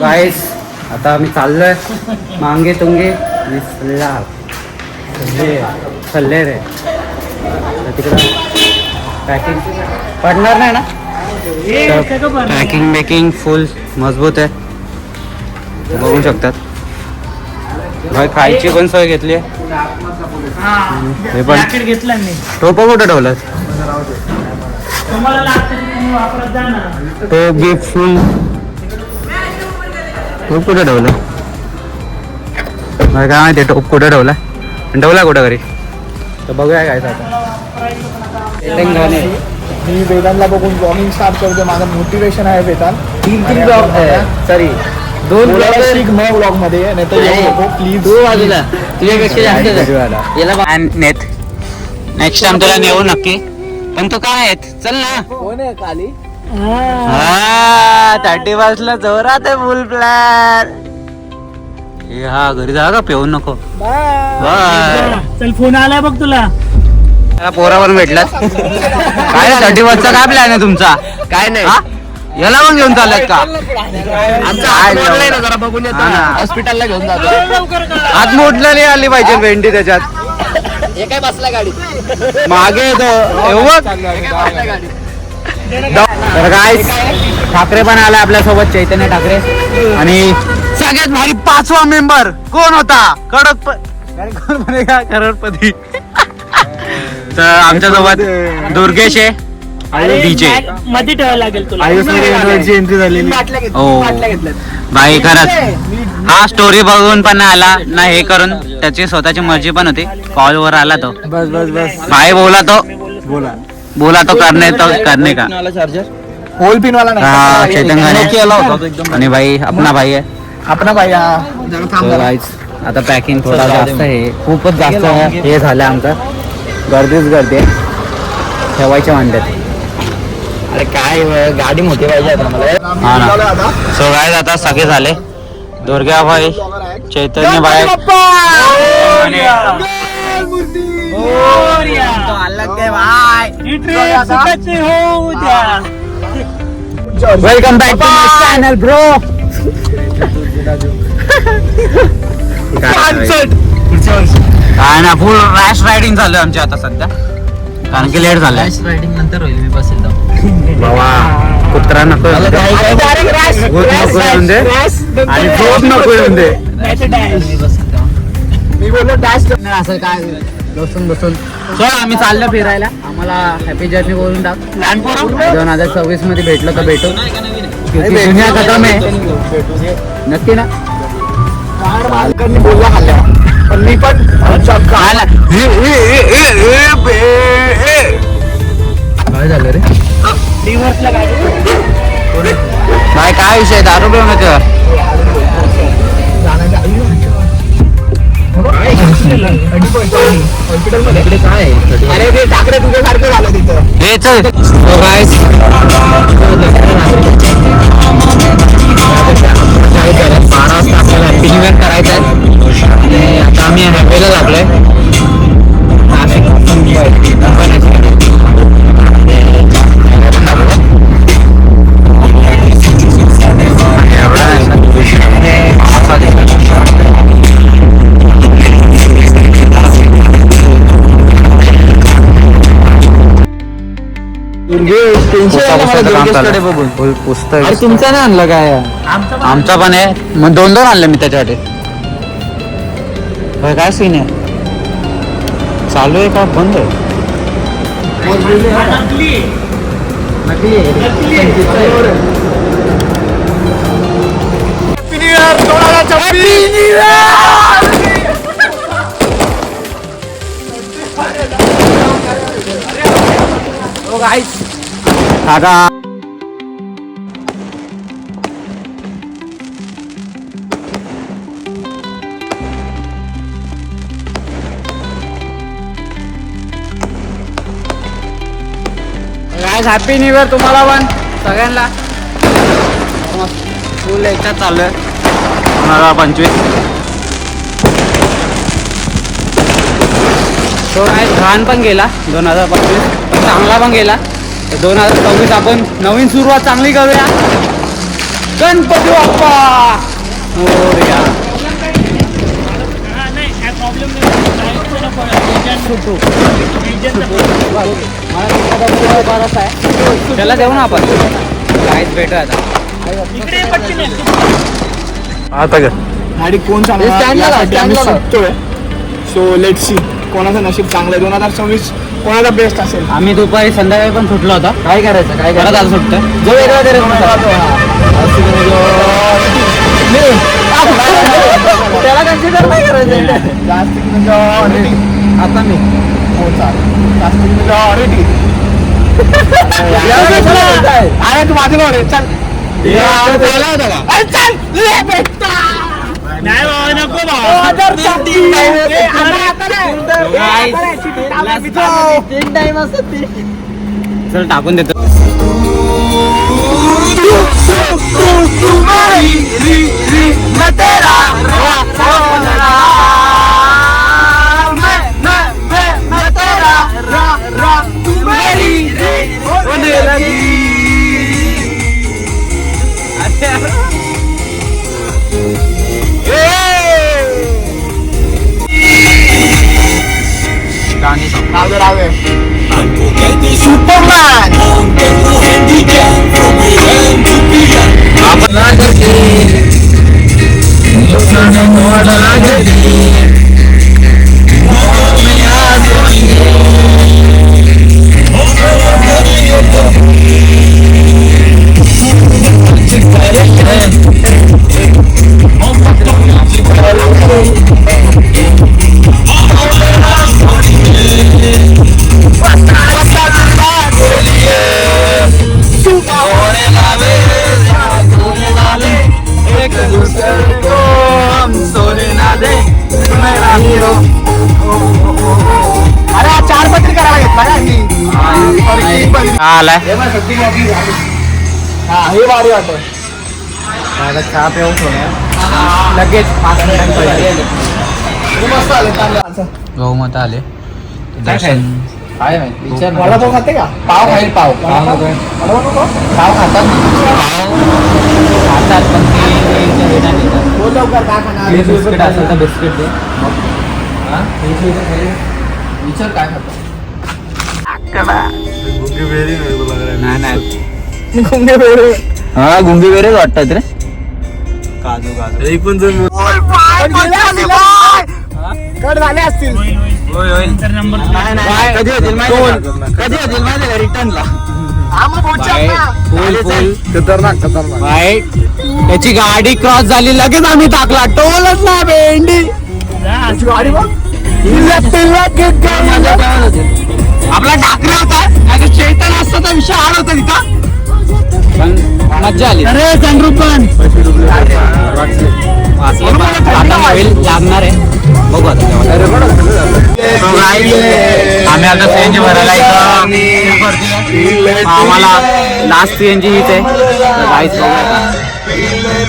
गाईस आता आम्ही चाललोय मांगे तुंगे सल्ले रे तिकडं पॅकिंग पडणार नाही ना. पॅकिंग मेकिंग फुल मजबूत आहे बघू शकतात. भाई खायची पण सोय घेतली आहे. हे पण घेतलं मी टोपा कुठं ठेवलं तो गिफ्ट फुल टोप कुठं ठेवलं काय माहिती टोप कुठं ठेवला ठेवला कुठं घरी तर बघूया काय मी वेदांतला बघून ब्लॉगिंग स्टार्ट करतो. माझं मोटिवेशन आहे वेदांत. 3 ब्लॉग सॉरी 2 शिक न ब्लॉग मध्ये नाही तर प्लीज बाजूला तुझ्यापेक्षा जास्त नेक्स्ट टाइम तुला नेऊ नक्की. पण तू काय आहेत चल ना. कोण आहे खाली 30 ला जोरात आहे फुल प्लॅन. हा घरी जा का पेऊन नको. बाय चल फोन आलाय बघ तुला. पोरावर भेटलात काय 31 चा काय प्लॅन आहे तुमचा. काय नाही याला पण घेऊन चालत का हॉस्पिटलला घेऊन जातो. आज मोठला नाही आली पाहिजे भेंडी त्याच्यात. हे काय बसला गाडीत मागे येतो तर काय ठाकरे पण आला आपल्यासोबत चैतन्य ठाकरे. आणि सगळ्यात भारी 5वा मेंबर कोण होता कोण बनेगा करोडपती. तर आमच्या सोबत दुर्गेश आहे डीजे मध्ये ठेवायला लागेल तुला. एंट्री झालेली हो भाई खरंच. हा स्टोरी बघून पण आला ना हे करून त्याची स्वतःची मर्जी पण होती. कॉल वर आला तो बस बस बस भाई बोला तो करने का होल पिन वाला हा चैतन्य आणि भाई अपना भाई आहे आपला भाई आता पॅकिंग थोडा जास्त आहे खूपच जास्त हे झालं आमचं. गर्दीच गर्दी आहे ठेवायच्या मांड्यात. अरे काय गाडी मोठी पाहिजे आता मला. सो काय आता सगळे झाले दुर्गा भाई चैतन्य भाई welcome back to my channel bro. काय ना फुल रॅश रायडिंग चालू आहे आमची आता सध्या कारण की लेट झालं. रायडिंग नंतर होईल मी बसेल बाबा कुत्रा नको येऊन दे आणि झोप नको येऊन दे. मी बोललो डॅश असं काय बसून सो आम्ही चाललो फिरायला. आम्हाला हॅपी जर्नी बोलून टाक. 2026 मध्ये भेटलं तर भेटू. दुनिया खतम आहे नक्की ना. बोलला खाल्ल्या पण मी पण काय झालं रे रिव्हर्सला काय काय विषय दारू पिऊन येतो. हॉस्पिटलमध्ये काय अरे ते ठाकरे तुझ्यासारखं झालं तिथं. हे चल गाईस 12 वाजता आपल्याला हॅपी न्यू इयर करायचं आहे. आणि आता आम्ही हॅपीला लागलोय. तुमचा नाही आणलं काय आमचा पण आहे मग 2 आणलं मी त्याच्यासाठी. काय सीन आहे चालू आहे का बंद आहे. आता हॅपी न्यू इयर तुम्हाला पण सगळ्यांना. फुल एकदा चालू आहे 2025. तो काय घाण पण गेला 2025 चांगला पण गेला. 2026 आपण नवीन सुरुवात चांगली करूया. गणपती बाप्पा मोरया. हा, नाही काय प्रॉब्लेम नाही. त्याला देऊ ना आपण काहीच भेटू आता. इकडे ये पटकन ये. आता गाडी कोण हे stand ला चांगला लाव, आम्ही stand ला लाव. सुटतोय. सो लेट सी कोणाचं नशीब चांगलं आहे. 2026 कोणाचा बेस्ट असेल. आम्ही दुपारी संध्याकाळी पण सुटलो होता. काय करायचं काय करत आज सुटतोय जो वेगळा दे रे त्याला कन्सिडर नाही करायचं. जास्त की majority. आता मी हो चालेल. जास्त की majority. अरे तू माझं नाव रे चल. अरे चल ले बेटा. नाही बाबा नको हो, बाबा. हजार साठी. ए, आता नाही. चल टाकून देतो. रावे सुपरमॅन. अरे 4 पत्री करायला घेतला का आलाय हा हे भारी वाटत. चहा पिऊन लगेच 5 मस्त आले चांगलं. गौमत आले काय माहिती वडापाव खाते का? पाव खाईल पाव वडापाव नको? पाव खातात खातात पण बोल लवकर काय खाणार? बिस्किट असेल तर बिस्किट दे. विचार काय खातो नाही नाही गुंगे बेरे. हा गुंगी बेरेच वाटतात रे. कट झाले असतील. तर नंबर कधी होतील माहिती का रिटर्नला खतरनाक खतरनाक. वाईट त्याची गाडी क्रॉस झाली लगेच आम्ही टाकला टोलच ना भेंडी. गाडी बघ. आपला टाकला होता नाही चैतन असता तर विषय आला होता तिथं पण मज्जा आली. अरे सनरूफ पण आता होईल लागणार आहे बघू आता आम्ही आता सीएनजी भरायला इथं आम्हाला लास्ट सीएनजी हीच आहे काहीच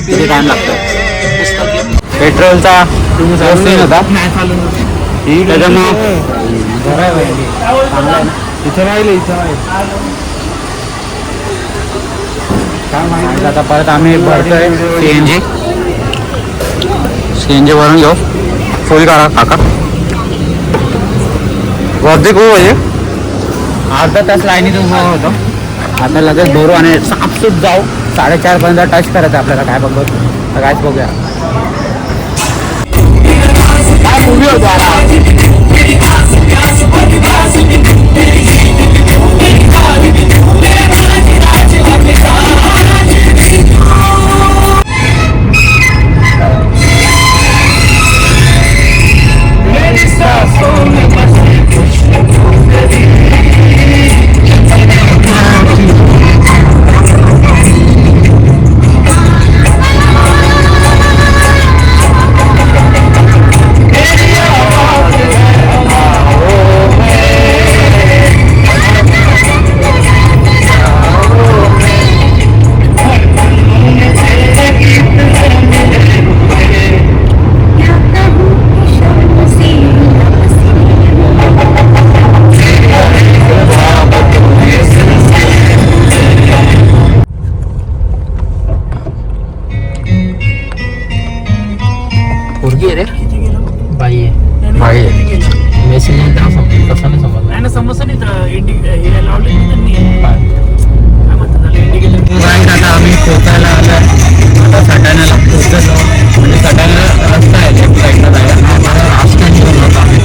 किती टाइम लागतो. पेट्रोलचा सीन होता त्याच्यामुळं इथं राहिले इथं राहिले. काय माहिती आता परत आम्ही भरतोय सीएनजी भरून घेऊ फुल करा काका. गर्दी खूप म्हणजे अर्धा तास लाईनीत उभं होतो. आता लगेच भरू आणि सापसूट जाऊ 4:30 पर्यंत टच करायचं आपल्याला काय बघतो तर कायच बघूया. काय मूवी होता. Guys, आता आम्ही पोचायला आलोय. आता सटाण्याला पोचलो. म्हणजे सटाण्याला रस्ता आहे लेफ्ट साईडला जायला. आम्हाला नाश्ता घेऊन होता आम्ही.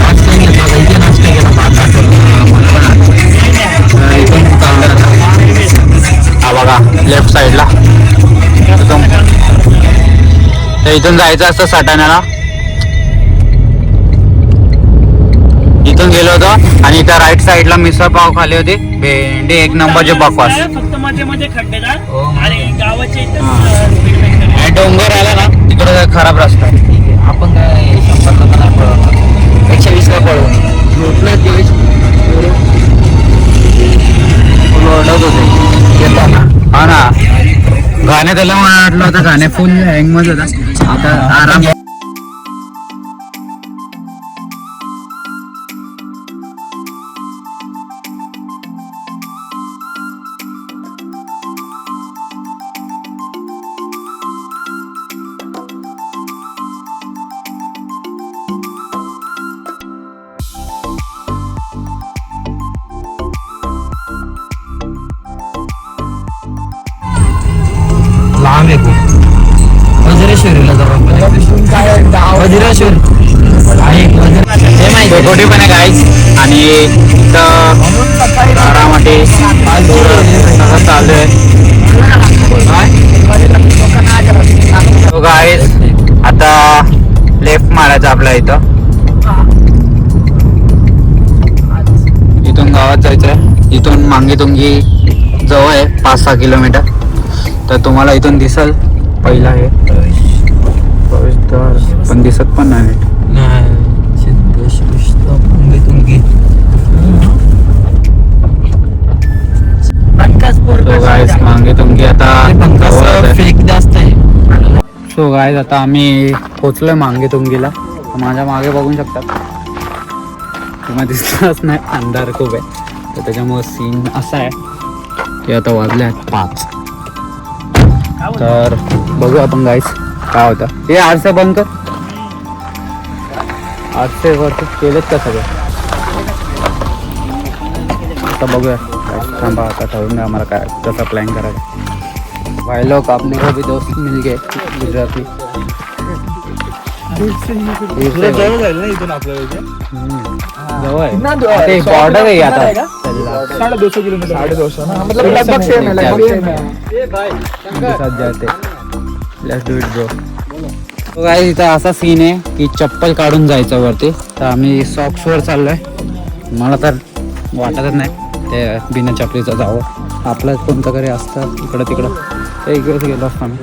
नाश्ता घेतला इथे नाश्ता केला मला पण इथून चाललं आता. हा बघा लेफ्ट साईडला तर इथून जायचं असतं सटाण्याला. इथून गेलो होतो आणि त्या राईट साईडला मिसळ पाव खाली होती. भेंडी एक नंबरचे बकवास. फक्त मध्ये मध्ये खड्डेदार आणि गावाच्या इथं आणि डोंगर आला ना तिकडे खराब रस्ता आहे. ठीक आहे आपण काय 100 नाही पळवणार 120 ला पळवू. ओरडत होते येताना. हा ना गाणे त्याला वाटलं होतं. गाणे फुल हँग मध्ये होता. आता आराम. लांब आहे खूप. वज्रेश्वरीला जाऊ आपण. वज्रेश्वरी कोटी पण आहे गाईज. आणि इथं आरामाटे चालू आहे. तो गाईज आता लेफ्ट मारायचं आपल्या इथं. इथून गावात जायचंय. इथून मांगीतुंगी जवळ आहे 5-6 किलोमीटर. तर तुम्हाला इथून दिसल पहिला आहे प्रवेशद्वार पण दिसत पण नाही. मांगीतुंगी आता फेक जास्त आहे. सो गाईज आता आम्ही पोचलोय मांगीतुंगीला. माझ्या मागे बघू शकतात. तुम्हाला दिसतच नाही अंधार खूप आहे. तर त्याच्यामुळे सीन असा आहे की आता वाजले आहेत 5. तर बघू आपण गाईस काय होतं. हे आरसे बंद कर. आरसे वरती केलेत का सगळं. आता बघूया थांबा. आता ठरवून द्या आम्हाला काय कसं प्लॅन करायचं. भाई लोग आपने को भी दोस्त मिल गए गुजराती. जवळ आहे बॉर्डर आहे आता. 250 किलोमीटर 250 ना मतलब लगभग सेम है. साथ जाते. Let's do it bro. तो गाइस इथं असा सीन आहे की चप्पल काढून जायचं वरती. तर आम्ही सॉक्सवर चाललोय. मला तर वाटतच नाही ते बिना चपलीचं जावं. आपलं कोणतं तरी असतं इकडं तिकडं ते इकडेच गेलो असतो आम्ही.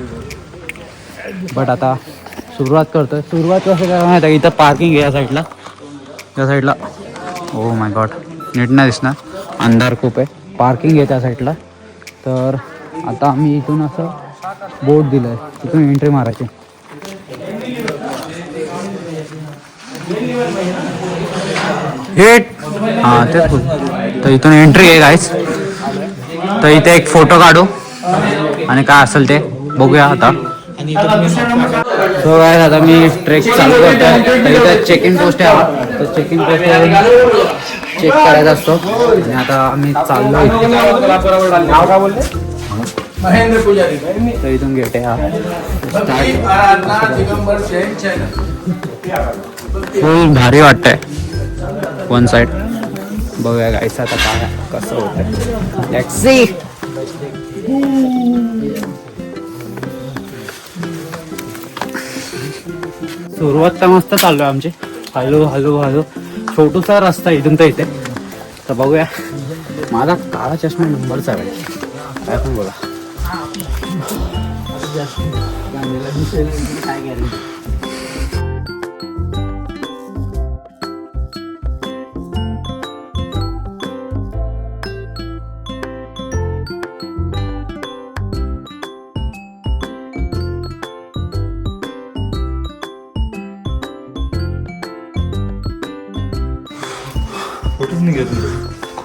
बट आता सुरुवात करतोय. सुरुवात कसं काय माहिती आहे. इथं पार्किंग आहे या साईडला. त्या साईडला ओ माय गॉड नीट नाही दिसणार. अंधार खूप आहे. पार्किंग आहे त्या साईडला. तर आता आम्ही इथून असं बोर्ड दिलं आहे. इथून एंट्री मारायची. हिट हां तेच बोल. तर इथून एंट्री आहे गाईस. तर इथे एक फोटो काढू आणि काय असेल ते बघूया आता. सो गाईस आता मी ट्रेक चालू करतोय. तर इथं चेक इन पोस्ट आहे. तर चेक इन पोस्ट चेक करायचा असतो. आणि आता आम्ही चाललो. नाव काय बोलते. महेंद्र पुजारी. तर इथून गेट आहे. हा फुल भारी वाटतंय वन साईड. बघूया गाईस आता काय कसं होतंय. Let's see. सुरुवात तर मस्त चालू आहे आमची. हळू हळू हळू छोटूसा रस्ता इथून तर इथे. तर बघूया. माझा काळा चष्मा नंबरचा आहे काय पण बोला.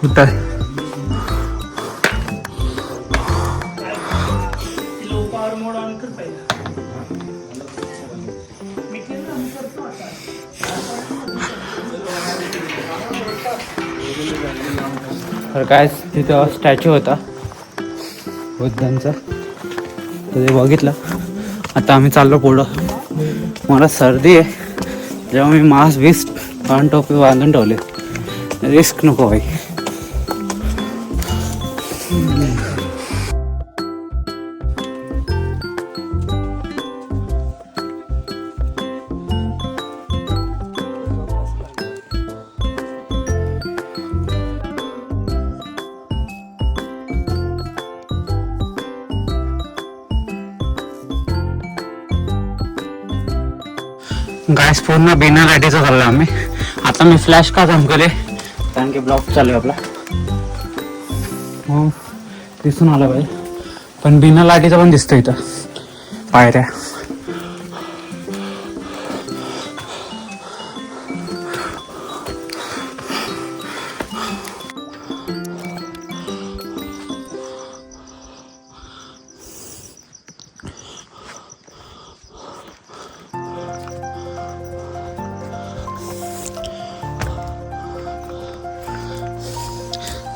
कुठं आहे लो पॉवर मोड ऑन कर पहिला. मी केलं मी करतो आता. तर काय तिथं स्टॅच्यू होता बुद्धांचा, तर ते बघितलं. आता आम्ही चाललो पुढं. मला सर्दी आहे जेव्हा मी मास्क बिस्क कान टोपी बांधून ठेवले. रिस्क नको भाई. गाइस पूर्ण बिना लाईटीचा चाललो आम्ही. आता मी फ्लॅश का काम करे कारण की ब्लॉक चालू आहे आपला. हो दिसून आलं पाहिजे, पण बिना लाईटीचा पण दिसतं इथं पायऱ्या.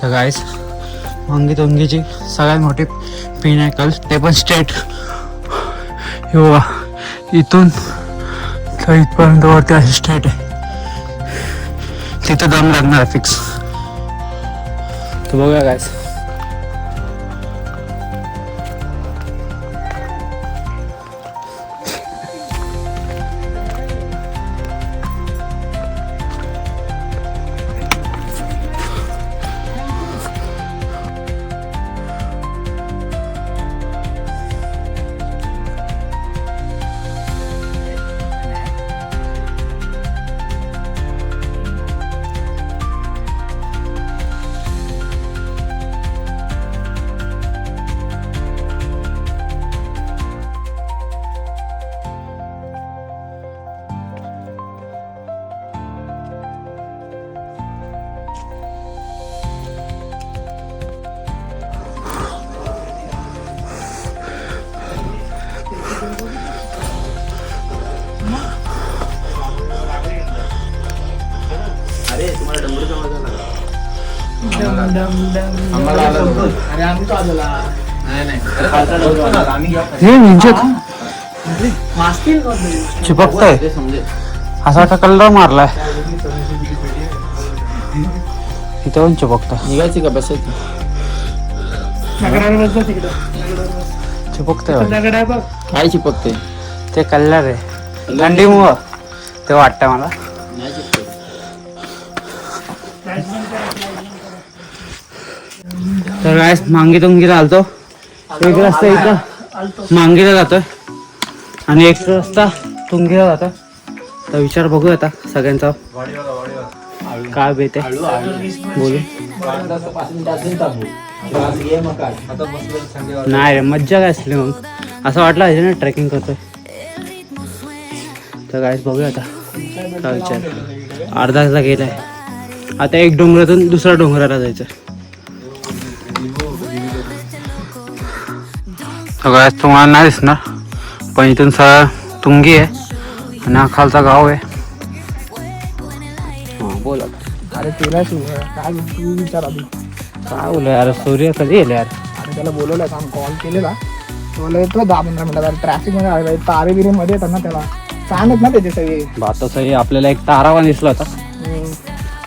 तर गाईस वांगी तोंगीची सगळ्यात मोठी पिनॅकल, ते पण स्टेट हो इथून तर इथपर्यंत वरती अशी स्टेट आहे. तिथं दम लागणार फिक्स. तर बघूया गाईस. चिपकतय असा वाटतं कलर मारलाय. इथे पण चिपकत. निघायची का बसायची? चिपकतय. काय चिपकते? ते कलर आहे थंडीमुळं ते वाटतंय मला. तर काय मांगी तुंगीला आलतो. एक रस्ता इथं मांगीला जातोय आणि एक रस्ता तुंगीला जातो. तर विचार बघूया आता सगळ्यांचा काय बेत आहे बोलू. नाही रे मज्जा काय असली मग असं वाटलं पाहिजे ना ट्रेकिंग करतोय. तर काय बघूया आता काय विचार. अर्धा तास गेलाय. आता एक डोंगरातून दुसऱ्या डोंगराला जायचं. सगळ्यात तुम्हाला नाही दिसणार पण इथून सगळं तुंगी आहे आणि हा खालचा गाव आहे. हां बोला. अरे तुला काय तू विचार आधी काय बोल यार. सूर्य कधी येईल यार. अरे त्याला बोलवलं आम्ही कॉल केलेला. बोला येतो 10-15 मिनिटात. ट्रॅफिक मध्ये आला तारे बिरे मध्ये येतात ना त्याला सांगत ना त्याचे सगळे बात सही. आपल्याला एक तारावा दिसला होता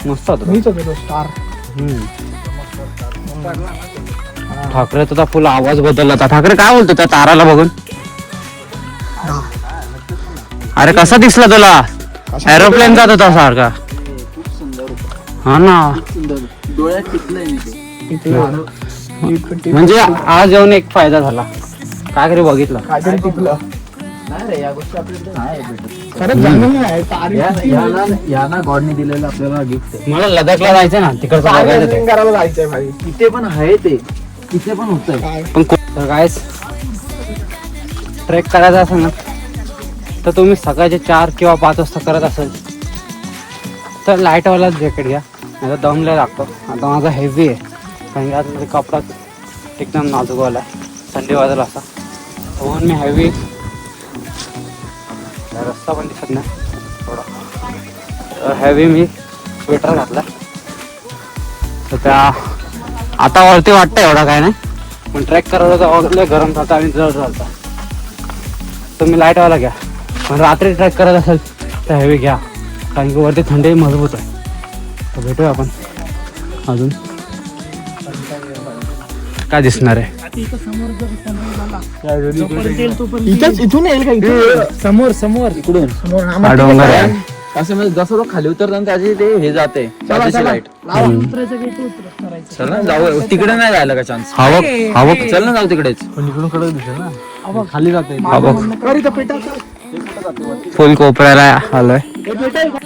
मस्त होता. मीच होतो तो स्टार. ठाकरे तर फुल आवाज बदलला होता. ठाकरे काय बोलतो त्या ताराला बघून? अरे कसा दिसला तुला? एरोप्लेन जात होता सारखा. हा ना म्हणजे आज येऊन एक फायदा झाला. काय तरी बघितलं काहीतरी टिकलं. गॉडने दिलेलं आपल्याला गिफ्ट आहे. मला लडाखला जायचं ना तिकडचं बघायचं. करायला जायचंय भाई. इथे पण आहे ते इथे पण होतंय. पण काय ट्रेक करायचा असेल ना तर तुम्ही सकाळचे 4 किंवा 5 वाजता करत असेल तर लाईटवालाच जॅकेट घ्या. आता दमला लागतो. आता माझा हेवी आहे कारण की आता कपडा एकदम नाजूकवाला आहे. थंडी वाजला असा म्हणून मी हेवी. रस्ता पण दिसत नाही थोडा हेवी. मी स्वेटर घातला तर त्या आता वरती वाटतं एवढा काय नाही, पण ट्रॅक करायला जावं गरम चालतं आणि जड चालतं. तुम्ही लाईटवाला घ्या, पण रात्री ट्रॅक करत असाल तर हेवी घ्या, कारण की वरती थंडी मजबूत आहे. तर भेटूया आपण अजून. काय दिसणार आहे आता इथं समोर जर sunrise आला, जोपर्यंत येईल तोपर्यंत इथंच इथून येईल का इथून समोर समोर इकडून समोर हा, हा मग डोंगर ठीक आहे. असं म्हणजे जसं लोक खाली उतरतात त्याची ते हे जाते चला, बाजूची चला. लाईट. लावा. उतरायचं काही तो उतरत करायचं. चल ना जाऊ, तिकडे नाही जायला का चान्स. हवं हवं चल ना जाऊ तिकडेच. खाली जाते. माझं म्हणणं कर इथं पेटाचं. फुल कोपऱ्याला आलोय. हे पेटाय का?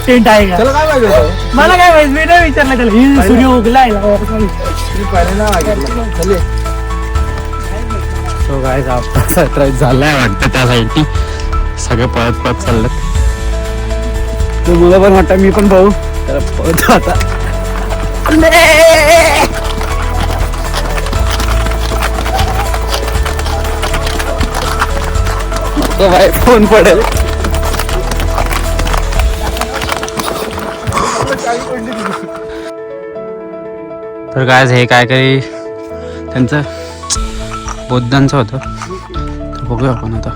टेंट आहे का? त्याला काय माहिती होतं? मला काय माहिती, मी नाही विचारलं त्याला. ही सूर्य उगलाय मी पहिले नाही मागितलं. चल ये. सो गाईज आपला सरप्राईज झालाय वाटतं त्या साईडनी. सगळे पळत पळत चाललेत. तो मला पण वाटतं मी पण पाहू, तर पळतो आता. नको बाय, फोन पडेल. तर काय हे काय काही त्यांचं बौद्धांचं होतं, तर बघूया आपण आता.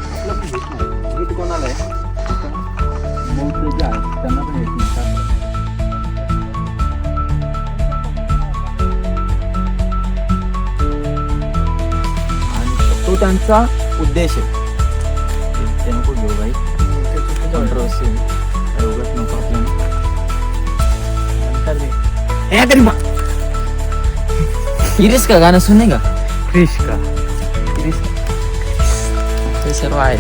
तो त्यांचा उद्देश आहे. ते नको घेऊ बाई, कॉन्ट्रोवर्सी एवढंच नको आपल्याला. इरिस का गाणं सुने का? क्रिश का ते सर्व आहे.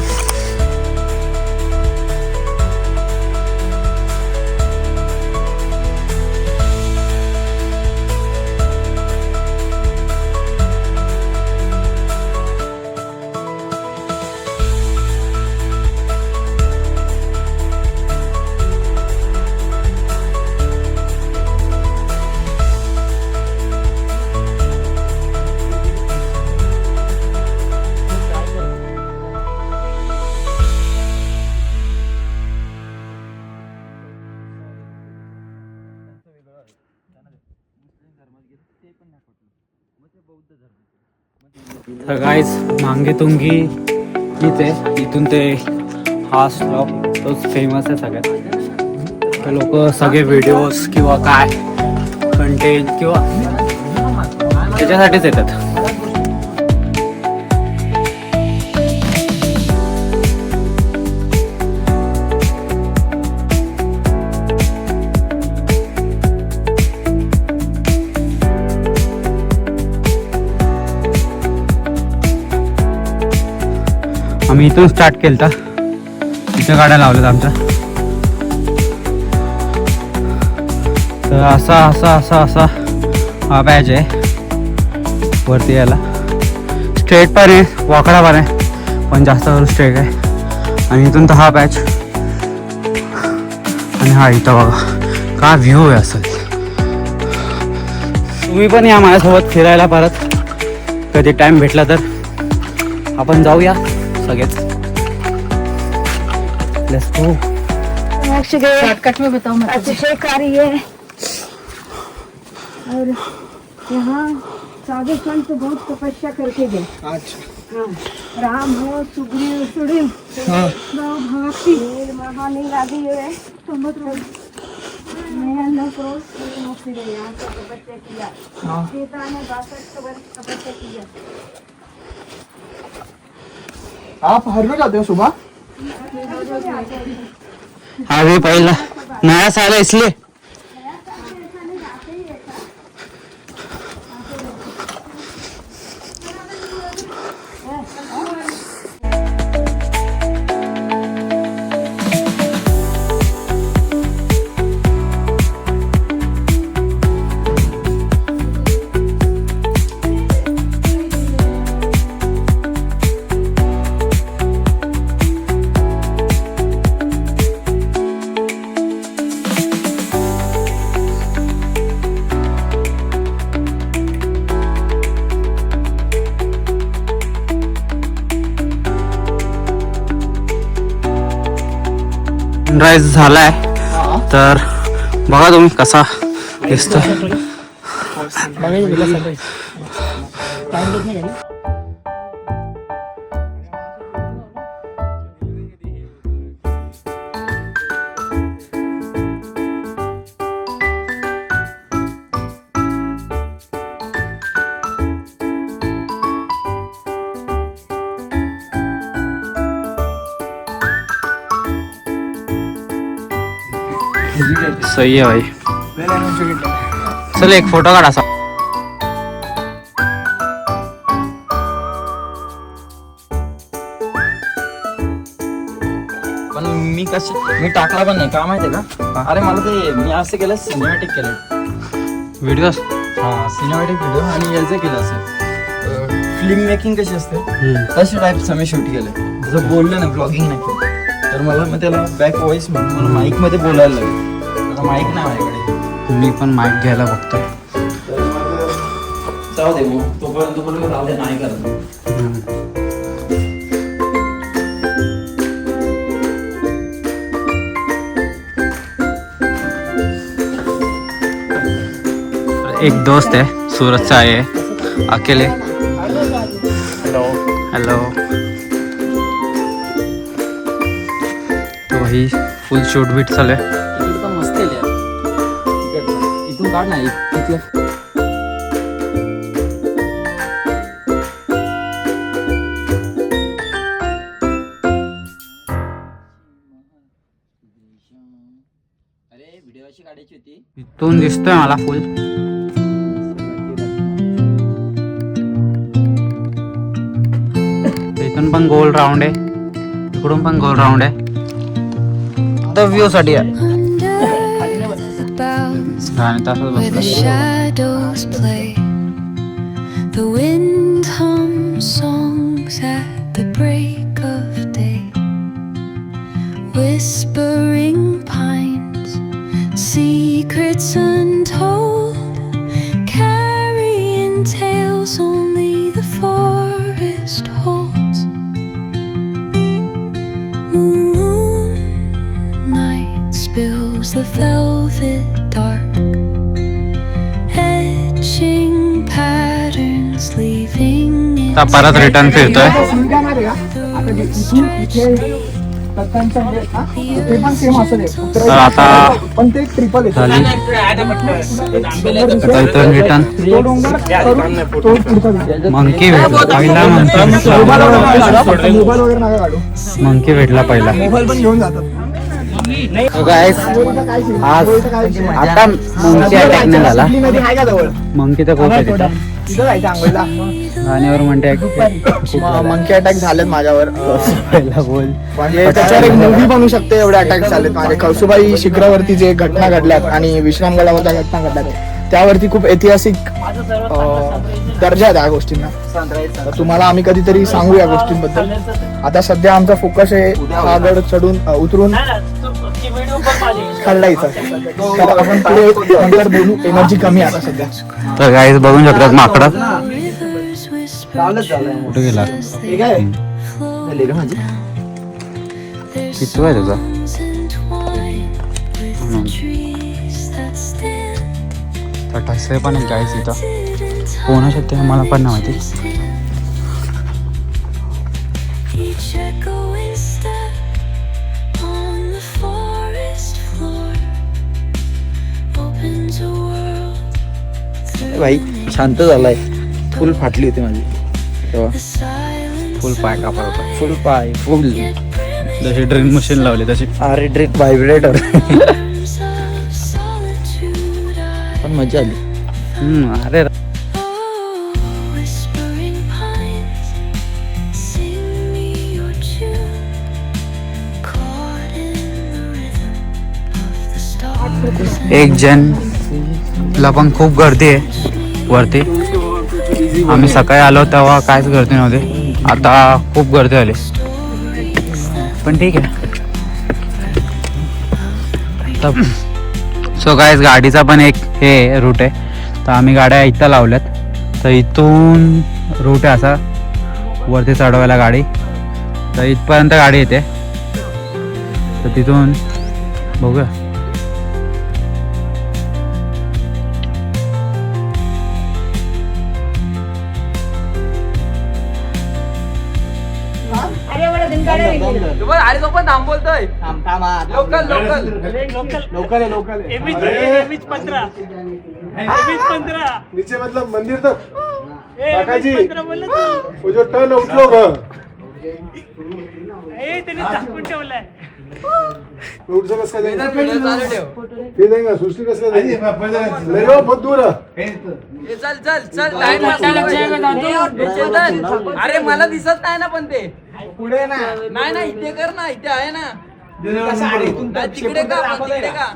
तर गाईज मांगे तुंगी हीच आहे, इथून ते हा स्टॉप तोच फेमस आहे सगळ्यात. तर लोक सगळे व्हिडिओज किंवा काय कंटेंट किंवा त्याच्यासाठीच येतात. आम्ही इथून स्टार्ट केलं तर इथं गाड्या लावल्यात आमच्या. तर असा असा असा असा हा पॅच आहे वरती यायला. स्ट्रेट पण आहे, वाकडा पण आहे, पण जास्त करून स्ट्रेट आहे. आणि इथून तर हा पॅच आणि हा इथं बघा का व्ह्यू आहे असेल. तुम्ही पण या माझ्यासोबत फिरायला परत कधी टाइम भेटला तर आपण जाऊया सगळेच. Let's go. शॉर्टकट में बताओ मैं अतिशयकारी है और यहाँ साधु संत बहुत तपस्या करके गए. अच्छा. हाँ, राम हो, सुग्रीव, सुड़िम, हाँ. भक्ति महानील आदि है समुद्र में न क्रोध मुक्ति ने यहाँ से तपस्या किया. हाँ. सीता ने 62 वर्ष तपस्या किया. आप हर में जाते हो सुबह? अभी पहिला नया साल है इसलिए. सनराइज झालाय तर बघा तुम्ही कसा दिसतो. सही है भाई. चल एक फोटो काढा. पण मी टाकला पण नाही का माहितीये का. अरे मला ते मी असं केलं, सिनेमॅटिक केलं व्हिडिओ. हा सिनेमॅटिक व्हिडिओ. आणि याचं केलं असं फिल्म मेकिंग कशी असते तशा टाईपचं मी शूट केलं. जसं बोललं ना ब्लॉगिंग नाही केलं तर मला मग त्याला बॅक व्हॉइस म्हणून मला माईक मध्ये बोलायला लागेल. आता माईक नाही माझ्याकडे. मी पण माईक घ्यायला बघतोय. जाऊ दे मग तोपर्यंत बोललो राहू दे नाही करत. एक दोस्त है सूरत से आए हैं अकेले. हेलो. तो वही फुल शूट बीट चालू आहे. इकडे पण मस्त आहे. इथून काढ ना तिथलं. अरे व्हिडिओ अशी काढायची होती. इथून दिसतोय मला फुल. इथून पण गोल राऊंड आहे, इकडून पण गोल राऊंड आहे. तर व्ह्यू साठी आहे. गाणे तसंच where the बसलं. shadows play. The wind hums songs at the break of day. Whispering pines, secrets untold, carrying tales only the forest holds. Moonlight spills the velvet dark, etching patterns, leaving आता परत return फिरतोय. Scene काय माहिती का, आता जे इथून इथे दत्तांचं म्हणजे हा, ते पण सेम असं आहे. तर आता पण ते ट्रिपल झाली. आहे. आता इथून रिटर्न तो डोंगर करून तो पुढचा दिसतो. मंकी भेटला पहिला. मोबाईल वगैरे नका काढू. मंकी भेटला पहिला. मोबाईल पण घेऊन जातात. गाईस आज आता मंकी अटॅक नाही झाला. नदी आहे का जवळ? मंकी तर खूप आहे तिथं. तिथं जायचं आंघोळीला. गाण्यावर म्हणते मंकी अटॅक झालेत माझ्यावर. पहिला बोल. म्हणजे त्याच्यावर एक मूवी बनू शकते, एवढे अटॅक झालेत माझे. कळसुबाई शिखरावरती जे घटना घडल्यात आणि विश्रामगडावर ज्या घटना घडल्यात त्यावरती खूप ऐतिहासिक दर्जा आहे त्या गोष्टींना. तर तुम्हाला आम्ही कधीतरी सांगू या गोष्टींबद्दल. आता सध्या आमचा फोकस आहे हा गड चढून उतरून खाल्लायचा. तर आपण पुढे नंतर बोलू. एनर्जी कमी आहे आता सध्या. तर गाईस बघू शकतात माकडं Rivers whisper कुठे गेला. ठीक आहे. किती आहे तुझा. entwined with the trees that stand. तर ठसे पण एक गाईस इथं कोणा शकते मला पण नाही माहिती. Each echoing step on the forest floor opens a world through भाई शांत झालाय. फुल फाटली होती माझी तेव्हा. the silence. फुल पाय कापड होता. फुल पाय फुल. जशी ड्रिल मशीन लावली तशी. अरे ड्रिक vibrator. Rivers of solitude I पण मजा आली. अरे whispering pines, sing me your tune, caught in the rhythm of the stars. एक जन ला पण खूप गर्दी आहे वरती. आम्ही सकाळी आलो तेव्हा काहीच गर्दी नव्हती. आता खूप गर्दी आली पण ठीक आहे. सो गाईज गाडीचा पण एक हे रूट आहे. तर आम्ही गाड्या इथं लावल्यात. तर इथून रूट आहे असा वरती चढवायला गाडी. तर इथपर्यंत गाडी येते. तर तिथून बघूया. नीचे मतलब मंदिर तक काका जी वो जो टर्न उठलो ग उठ सकस का ते देंगे सुस्ती कस का देंगे मेरे वो बहुत दूर है. चल चल चल लाईन अरे मला दिसत नाही ना पण ते पुढे ना नाही ना इथे कर ना इथे आहे ना नाही, तिकडे का पण तिकडे का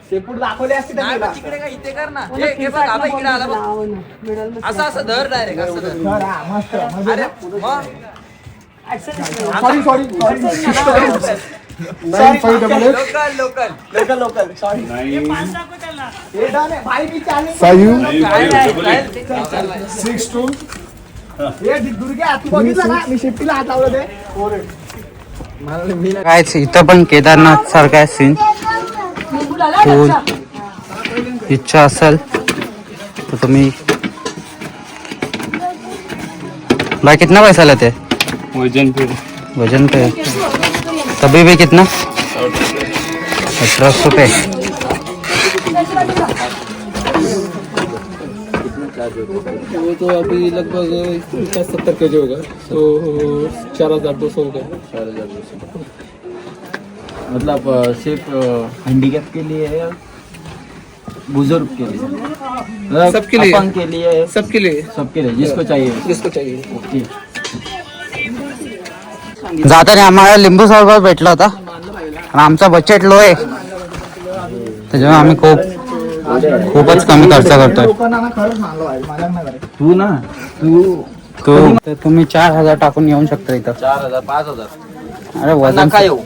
शेपूट दाखवले असते नाही पण तिकडे का इथे कर ना. हे बघ आता इकडे आला बघ. असं असं धर डायरेक्ट असं धर. मस्त. अरे मग sorry sorry sorry 9588 local local local local sorry. हे डन आहे भाई. मी चॅलेंज 62 हे दुर्गे तू बघितलं ना मी शेफ्टीला हात लावलं ते. काय इथं पण केदारनाथ सारखा आहे सीन. फुल इच्छा असेल तर तुम्ही. भाई कितना पैसा लेते. वजन पे तभी भी कितना 1800 रुपये. वो तो अभी लगभग 70 kg होगा तो 4200 होगा. 4200 मतलब सिर्फ हैंडीकैप के लिए है या बुजुर्ग के लिए. मतलब सबके लिए. अपंग के लिए. सबके लिए सबके लिए जिसको चाहिए. जिसको चाहिए. ओके. जाताना आम्हाला लिंबू सरबत भेटला होता आणि आमचा बजेट लो आहे त्याच्यामुळे आम्ही खूपच कमी खर्च करतोय. लोकांना ना खरंच मानलो आहे माझ्या नाही बरं. तू ना तू तर तुम्ही 4000 टाकून येऊ शकता इथं. 4000 5000 अरे वजन नका येऊ.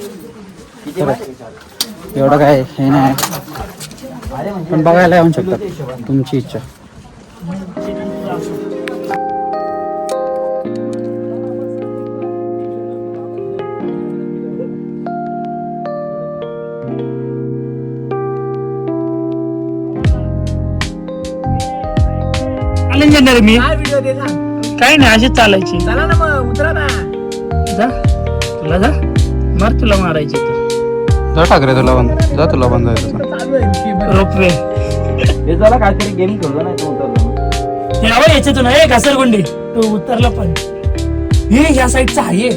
एवढं काय हे नाही पण बघायला येऊ शकता तुमची इच्छा. मी काय व्हिडिओ दे ना. काय नाही अशीच चालायची चला ना मग उतरा ना. जा तुला जा मार तुला मारायची जा ठाकरे तुला बंद जायचं रोपवे हे जरा काहीतरी गेम खेळलो नाही तो उतरलो. यावं याच्यातून घसरगुंडी तो उतरला पण हे ह्या साईडचा आहे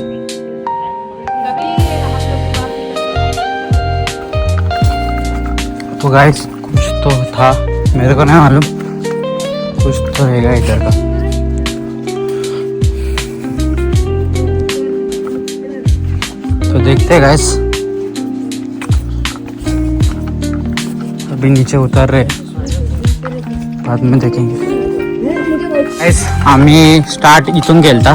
तो गाइस कुछ तो था मेरे को नहीं मालूम कुछ तो रहेगा इधर का तो देखते हैं गाइस अभी नीचे उतर रहे बाद में देखेंगे गाइस आम्ही स्टार्ट इथून गेलता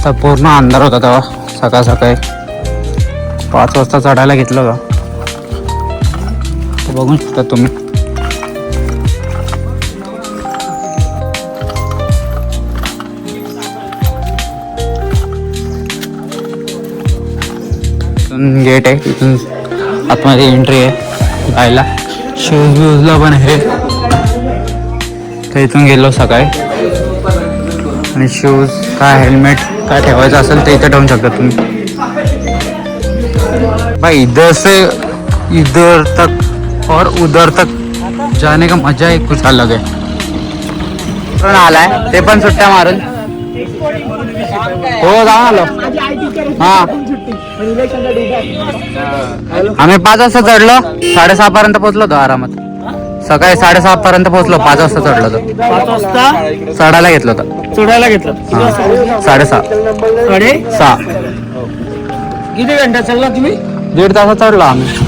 तर पूर्ण अंधार होता तेव्हा सकाळी 5 वाजता चढायला घेतलं होतं बघू शकता तुम्ही गेट आहे इथून आतमध्ये एंट्री आहे जायला शूज ब्यूजला पण आहे तर इथून गेलो सकाळी आणि शूज काय हेल्मेट काय ठेवायचं असेल ते इथे ठेवून शकता तुम्ही भाई इधर तक और उधर तक जाने का मजा ही कुछ अलग है पण आलाय ते पण सुट्ट्या मारून हो जाऊन आलो हा आम्ही 5 वाजता चढलो 6:30 पर्यंत पोहोचलो होतो आरामात सकाळी 6:30 पर्यंत पोहोचलो 5 वाजता चढलो होतो 5 वाजता चढायला घेतलं होतं चढायला घेतलं 6:30 अरे 6 किती घंटा चढला तुम्ही 1.5 तासात चढलो आम्ही